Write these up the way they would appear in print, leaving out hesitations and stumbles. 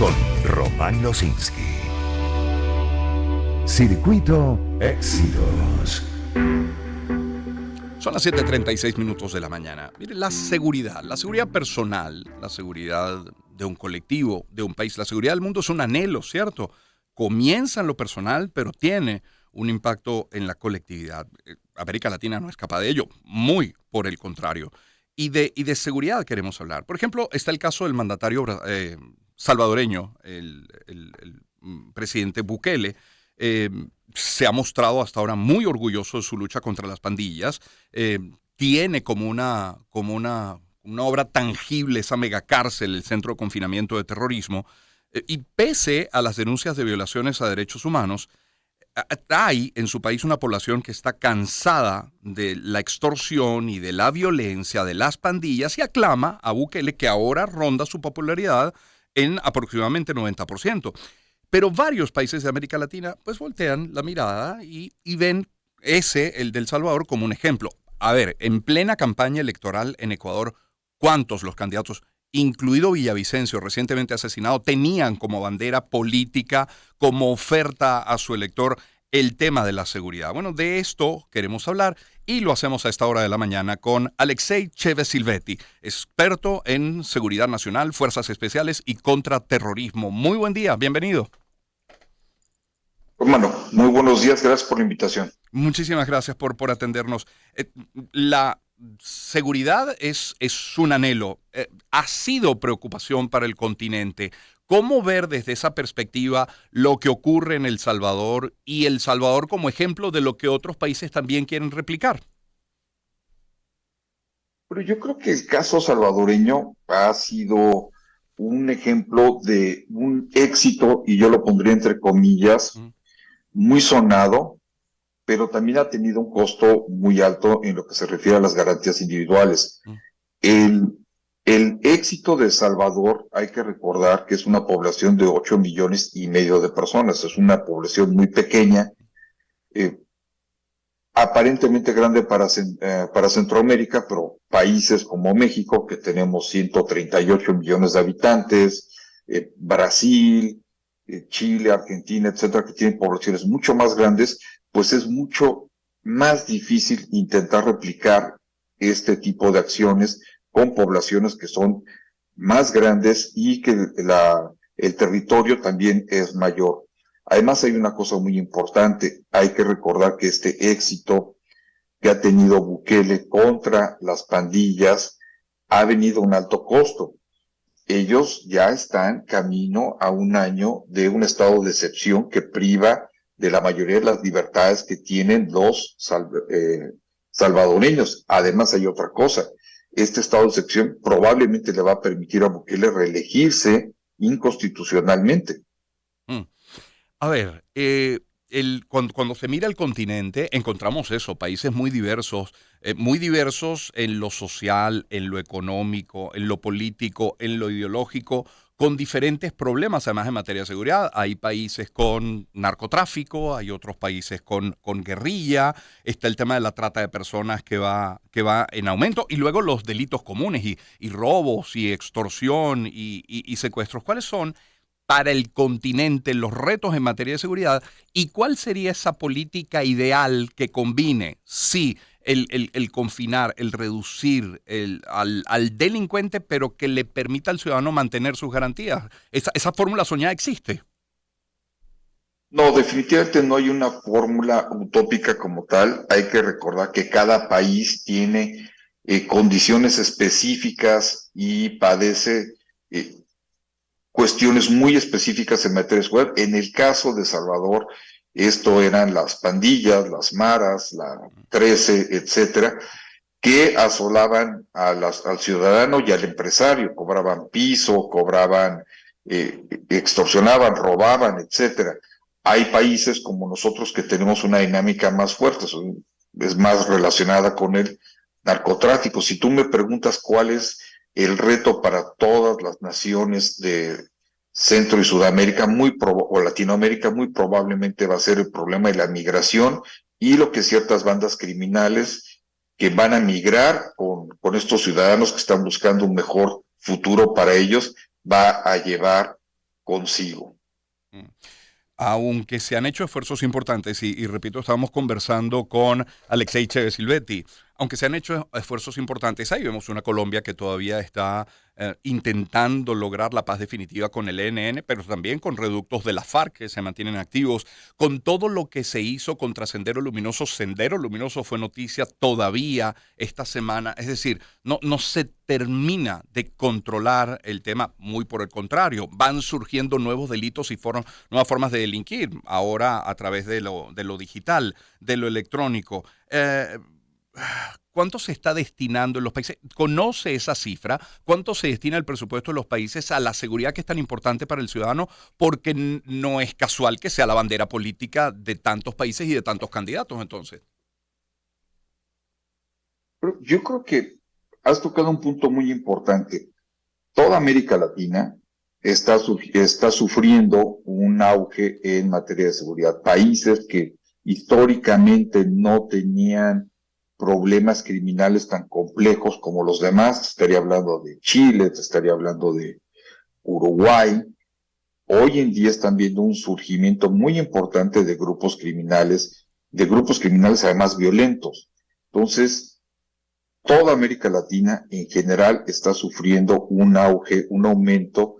con Román Losinski. Circuito Éxitos. Son las 7:36 de la mañana. Mire, la seguridad personal, la seguridad de un colectivo, de un país, la seguridad del mundo es un anhelo, ¿cierto? Comienza en lo personal, pero tiene un impacto en la colectividad. América Latina no escapa de ello, muy por el contrario. Y de seguridad queremos hablar. Por ejemplo, está el caso del mandatario salvadoreño, el presidente Bukele. eh, Se ha mostrado hasta ahora muy orgulloso de su lucha contra las pandillas. Tiene como una obra tangible esa megacárcel, el centro de confinamiento de terrorismo. Y pese a las denuncias de violaciones a derechos humanos, hay en su país una población que está cansada de la extorsión y de la violencia de las pandillas y aclama a Bukele, que ahora ronda su popularidad en aproximadamente 90%. Pero varios países de América Latina pues voltean la mirada y ven el del Salvador, como un ejemplo. A ver, en plena campaña electoral en Ecuador, ¿cuántos los candidatos, incluido Villavicencio, recientemente asesinado, tenían como bandera política, como oferta a su elector, el tema de la seguridad? Bueno, de esto queremos hablar y lo hacemos a esta hora de la mañana con Alexei Chévez Silvetti, experto en seguridad nacional, fuerzas especiales y contraterrorismo. Muy buen día, bienvenido. Hermano, muy buenos días, gracias por la invitación. Muchísimas gracias por atendernos. La seguridad es un anhelo, ha sido preocupación para el continente. ¿Cómo ver desde esa perspectiva lo que ocurre en El Salvador y El Salvador como ejemplo de lo que otros países también quieren replicar? Pero yo creo que el caso salvadoreño ha sido un ejemplo de un éxito, y yo lo pondría entre comillas, Mm, muy sonado, pero también ha tenido un costo muy alto en lo que se refiere a las garantías individuales. mm, El, el éxito de Salvador, hay que recordar que es una población de 8,5 millones de personas, es una población muy pequeña, eh, aparentemente grande para Centroamérica, pero países como México, que tenemos 138 millones de habitantes, Brasil, Chile, Argentina, etcétera, que tienen poblaciones mucho más grandes, pues es mucho más difícil intentar replicar este tipo de acciones con poblaciones que son más grandes y que el territorio también es mayor. Además, hay una cosa muy importante. Hay que recordar que este éxito que ha tenido Bukele contra las pandillas ha venido a un alto costo. Ellos ya están camino a un año de un estado de excepción que priva de la mayoría de las libertades que tienen los salvadoreños. Además, hay otra cosa. Este estado de excepción probablemente le va a permitir a Bukele reelegirse inconstitucionalmente. mm. A ver, cuando se mira el continente, encontramos eso, países muy diversos en lo social, en lo económico, en lo político, en lo ideológico, con diferentes problemas, además en materia de seguridad. Hay países con narcotráfico, hay otros países con guerrilla, está el tema de la trata de personas que va en aumento, y luego los delitos comunes y robos y extorsión y secuestros. ¿Cuáles son para el continente los retos en materia de seguridad y cuál sería esa política ideal que combine, sí, el confinar, el reducir al delincuente, pero que le permita al ciudadano mantener sus garantías? Esa fórmula soñada existe. No, definitivamente no hay una fórmula utópica como tal. Hay que recordar que cada país tiene condiciones específicas y padece eh, cuestiones muy específicas en materia de seguridad. En el caso de Salvador, esto eran las pandillas, las maras, la 13, etcétera, que asolaban al ciudadano y al empresario, cobraban piso, extorsionaban, robaban, etcétera. Hay países como nosotros que tenemos una dinámica más fuerte, es más relacionada con el narcotráfico. Si tú me preguntas cuál es el reto para todas las naciones de Centro y Sudamérica, o Latinoamérica, muy probablemente va a ser el problema de la migración y lo que ciertas bandas criminales que van a migrar con estos ciudadanos que están buscando un mejor futuro para ellos, va a llevar consigo. Aunque se han hecho esfuerzos importantes, y repito, estábamos conversando con Alexei Chévez Silvetti, aunque se han hecho esfuerzos importantes, ahí vemos una Colombia que todavía está intentando lograr la paz definitiva con el ELN, pero también con reductos de la FARC que se mantienen activos, con todo lo que se hizo contra Sendero Luminoso. Sendero Luminoso fue noticia todavía esta semana, es decir, no se termina de controlar el tema, muy por el contrario, van surgiendo nuevos delitos y nuevas formas de delinquir, ahora a través de lo digital, de lo electrónico. ¿Cuánto se está destinando en los países? ¿Conoce esa cifra? ¿Cuánto se destina el presupuesto de los países a la seguridad que es tan importante para el ciudadano? Porque no es casual que sea la bandera política de tantos países y de tantos candidatos, entonces. Pero yo creo que has tocado un punto muy importante. Toda América Latina está sufriendo un auge en materia de seguridad. Países que históricamente no tenían problemas criminales tan complejos como los demás, estaría hablando de Chile, estaría hablando de Uruguay, hoy en día están viendo un surgimiento muy importante de grupos criminales además violentos. Entonces, toda América Latina en general está sufriendo un auge, un aumento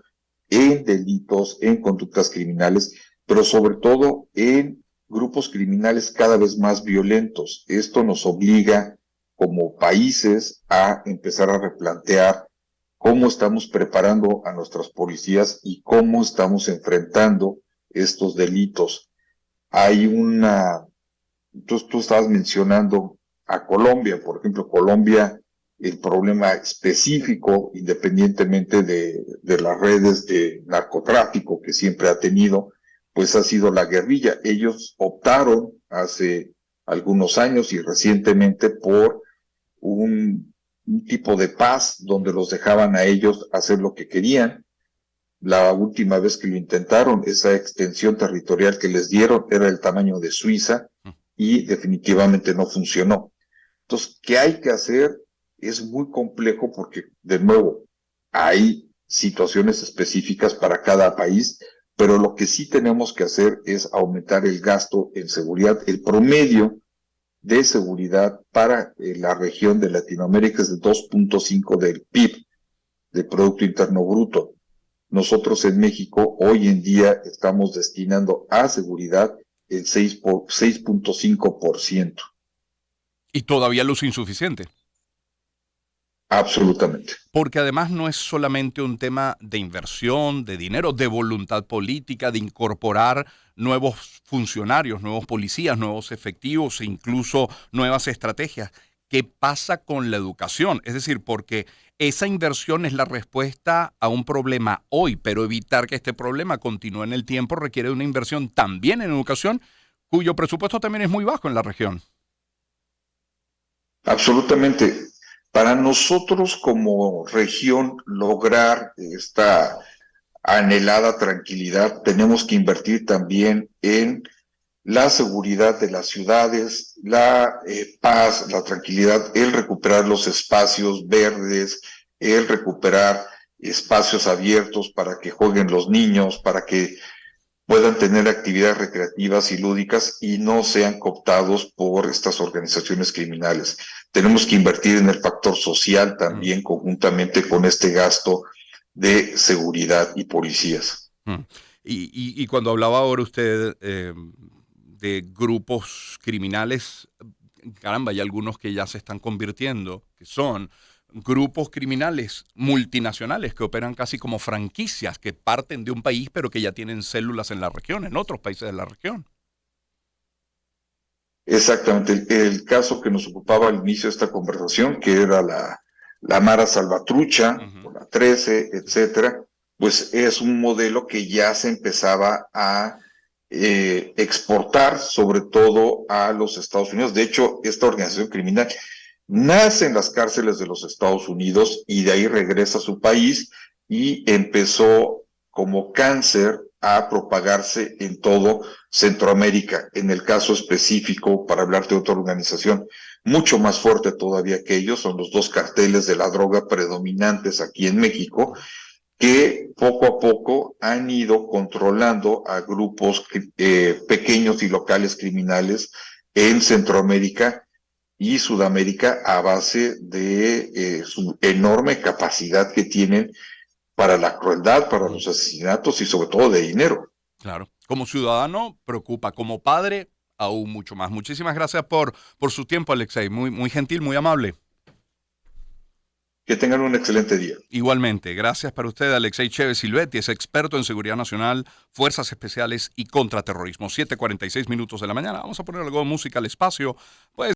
en delitos, en conductas criminales, pero sobre todo en grupos criminales cada vez más violentos. Esto nos obliga como países a empezar a replantear cómo estamos preparando a nuestras policías y cómo estamos enfrentando estos delitos. Hay tú estabas mencionando a Colombia, por ejemplo, Colombia, el problema específico, independientemente de las redes de narcotráfico que siempre ha tenido, pues ha sido la guerrilla. Ellos optaron hace algunos años y recientemente por un tipo de paz donde los dejaban a ellos hacer lo que querían. La última vez que lo intentaron, esa extensión territorial que les dieron era el tamaño de Suiza y definitivamente no funcionó. Entonces, ¿qué hay que hacer? Es muy complejo porque, de nuevo, hay situaciones específicas para cada país, pero lo que sí tenemos que hacer es aumentar el gasto en seguridad. El promedio de seguridad para la región de Latinoamérica es de 2.5 del PIB, de Producto Interno Bruto. Nosotros en México hoy en día estamos destinando a seguridad el 6.5%. Y todavía luz insuficiente. Absolutamente. Porque además no es solamente un tema de inversión, de dinero, de voluntad política, de incorporar nuevos funcionarios, nuevos policías, nuevos efectivos e incluso nuevas estrategias. ¿Qué pasa con la educación? Es decir, porque esa inversión es la respuesta a un problema hoy, pero evitar que este problema continúe en el tiempo requiere de una inversión también en educación, cuyo presupuesto también es muy bajo en la región. Absolutamente. Para nosotros como región lograr esta anhelada tranquilidad, tenemos que invertir también en la seguridad de las ciudades, la paz, la tranquilidad, el recuperar los espacios verdes, el recuperar espacios abiertos para que jueguen los niños, para que puedan tener actividades recreativas y lúdicas y no sean cooptados por estas organizaciones criminales. Tenemos que invertir en el factor social también conjuntamente con este gasto de seguridad y policías. Y cuando hablaba ahora usted de grupos criminales, caramba, hay algunos que ya se están convirtiendo, que son grupos criminales multinacionales que operan casi como franquicias, que parten de un país pero que ya tienen células en la región, en otros países de la región. Exactamente. El caso que nos ocupaba al inicio de esta conversación, que era la Mara Salvatrucha, o la 13, etcétera, pues es un modelo que ya se empezaba a exportar, sobre todo a los Estados Unidos. De hecho, esta organización criminal nace en las cárceles de los Estados Unidos y de ahí regresa a su país y empezó como cáncer a propagarse en todo Centroamérica. En el caso específico, para hablar de otra organización mucho más fuerte todavía que ellos, son los dos carteles de la droga predominantes aquí en México, que poco a poco han ido controlando a grupos pequeños y locales criminales en Centroamérica y Sudamérica a base de su enorme capacidad que tienen para la crueldad, para los asesinatos y sobre todo de dinero. Claro. Como ciudadano, preocupa. Como padre, aún mucho más. Muchísimas gracias por su tiempo, Alexei. Muy, muy gentil, muy amable. Que tengan un excelente día. Igualmente, gracias para usted, Alexei Chévez Silvetti, es experto en seguridad nacional, fuerzas especiales y contraterrorismo. 7:46 minutos de la mañana. Vamos a poner algo de música al espacio. Pues